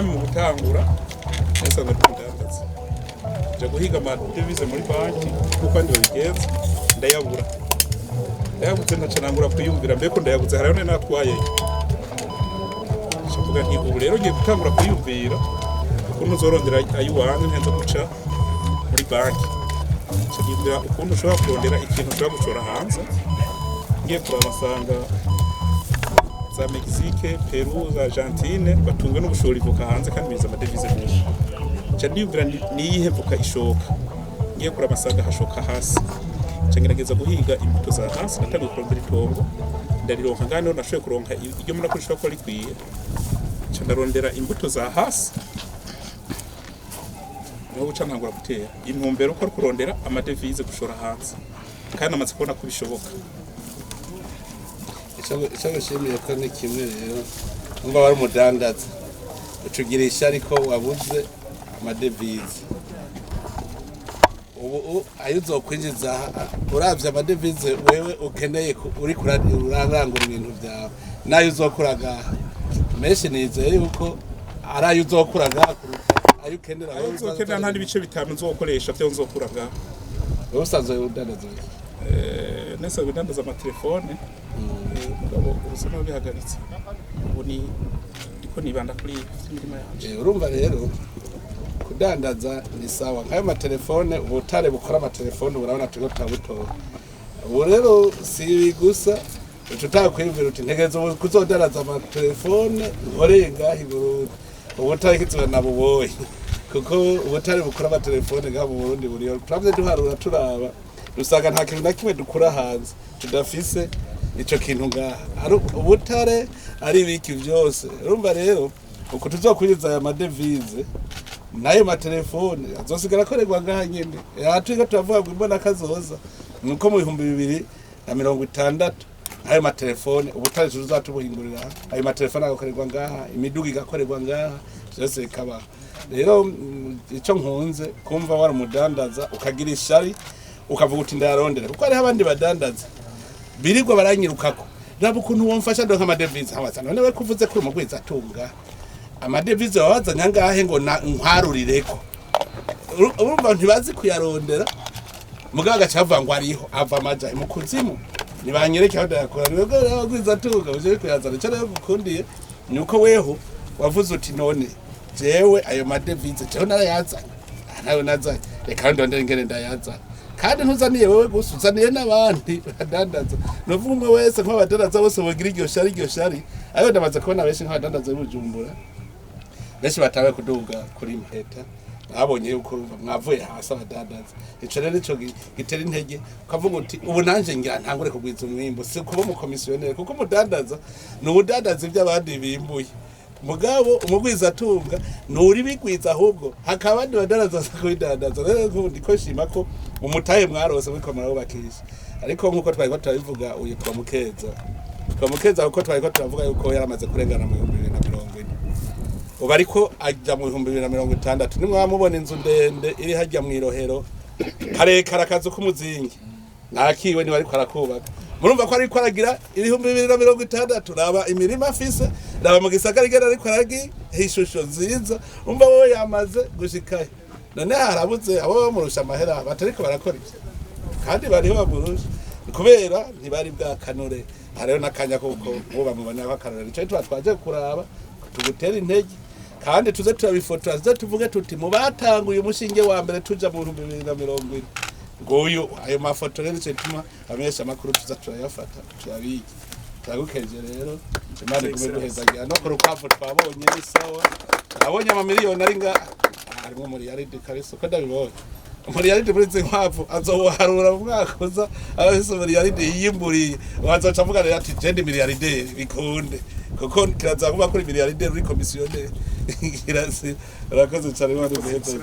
mu gutangura nasanze ndandaza je guhiga amadevize muri banki kuko ndi babigenza ndayabura ntaca nangura kwiyumvira mbeko ndayabuze hariho natwaye shavuga nti ubu rero ngiye gutangura kwiyumvira ukuntu uzorondera ayiwanyu ntenze guca muri banki cyiyumvira ukuntu ushobora kurondera ikintu ushobora gucora hanze ngiye kurabasanga za Mexique, Peru, za Argentine batunzwe no gushora ivoka hanze kandi biza amadevize menshi. Cyane ndiyumvira niyihe voka ishoka. Ngiye kurabasanga hashoka hasi. Cyangerageza guhiga imbuto za hasi natagiye kurondera itongo. Ndarironka ngano nashoye kuronka iryo muna kurishaka ko rikwiye. Cyandarondera imbuto za hasi. Ngo buca ntangura gutera. Intumbero ko kurondera amadevize gushora hanze. Kandi amaze kubona ko bishoboka. Icyo shimiye ko ni kimwe rero umva wari umudandaza ucugirisha ariko wabuze amadevize ubu ayo uzokwinjiza uravye amadevize wewe ukeneye uri kurarangura ibintu byawe nayo uzokuraga menshi nizeye yuko ari ayo uzokuraga ayo ukenera ayo uzokenera nta bice bitanu uzokoresha byo uzokuraga wowe usanzwe udandaza nesa udandaza amatelefone mugabo ubusana bihagaritse ubu ndiko nibanda kuri imirimo yanje urumva rero kudandaza ni sawa nkayo amatelefone ubutare bukora amatelefone urabona tugo tabutora ubu rero si gusa tutakwimvira uti ntegezo kuzodandaza amatelefone nkorenga hiburu ubutare kitwe nabuboye kuko ubutare bukora amatelefone ngabo mu Burundi buriyo twavye duharura turaba usanga nta kintu na kimwe dukura hanze tudafise ico kintu ngaha ari ubutare ari biki byose urumva rero uko tuzokwiriza aya madevize nayo matelefone azosigara akorerwa ngaha nyene atwiga turavuga ngo imbona kazoza nuko mu 2060 ayo matelefone ubutare tuzatubuhingurira ayo matelefone agakorerwa ngaha imiduga igakorerwa ngaha byose bikaba rero ico nkunze kumva wari umudandaza ukagira ishari ukavuga uti ndarondera kuko ari abandi badandaza birirwa baranyirukako nabo kuntu womfasha ndo nk'amadevize habazana none we kuvuze ko umugwiza atunga amadevize wabazanya ngahe ngo nkwarurireko urumva ntibazi kuyarondera mugabo gacavuga ngo ariho ava amaja mu kuzimu nibanyereke aho ndakora niwe abagwiza atunga uje kuyazana cyo rero gukundiye nuko weho wavuze uti none jewe ayo madevize cyo narayazanye nayo nazanye reka ndondere ngene ndayazana kandi ntuzaniye wewe gusa uzaniye n'abandi badandaza novuga umwe wese nk'abadandaza bose bogira iryo shari ayo ndamaze kubona benshi nk'abadandaza b'Ubujumbura benshi batawe kuduga kuri impeta babonye yuko mwavuye hasi abadandaza ico rero ico gitera intege ukavuga uti ubu nanje ngira ntangure kugwiza umwimbo si kuba mu komisiyoneri kuko umudandaza n'ubudandaza iby'abandi bimbuye mugabo umugwiza atunga nuri bigwiza ahubwo hakaba abandi badandaza kubidandaza rero ndiko shima ko umutaye mwarose muri komara ubakisha ariko nkuko twari turabivuga uyu twamukeza uko twari turavuga yuko yaramaze kurengana mu 2040 ubu ariko ajya mu 2060 nimwamubona inzu ndende iri hajya mu irohero karekara akazu k'umuzingi nakiwe ni bari kwarakubaka murumva ko ariko aragira 2060 raba imirima afise raba mu gisagara igera ariko aragi hishusho nziza umva wowe yamaze gushikaye none harabuze abo bamurusha amahera batariko barakora ibyo kandi bariho bamurusha kubera ntibari bwakanure hariho nakanya kuko uba mubona ko akarore cyo twaje kuraba tugutera intege kandi tuze turabifotora tuze tuvuge tuti mu batanguye umushinge wa mbere tuja mu 2020 ngoyo ayo mafoto rero cyituma amesha makuru tuza turayafata turabiki turagukeje rero imana kumeduhezagira no kurukwafu twabonye ni sawa abonye ama miliyoni ari nga harimo muri yaride kariso ko ndabibonye muri yaride burinze nkwafu azoharura mu mwaka uza abese muri yaride yimburiye wazoca avuga rero ati jendi miliyaride bikunde kuko kiraza kuba kuri miliyaride uri komisiyoneri kirasi urakoze cyane mwana duheza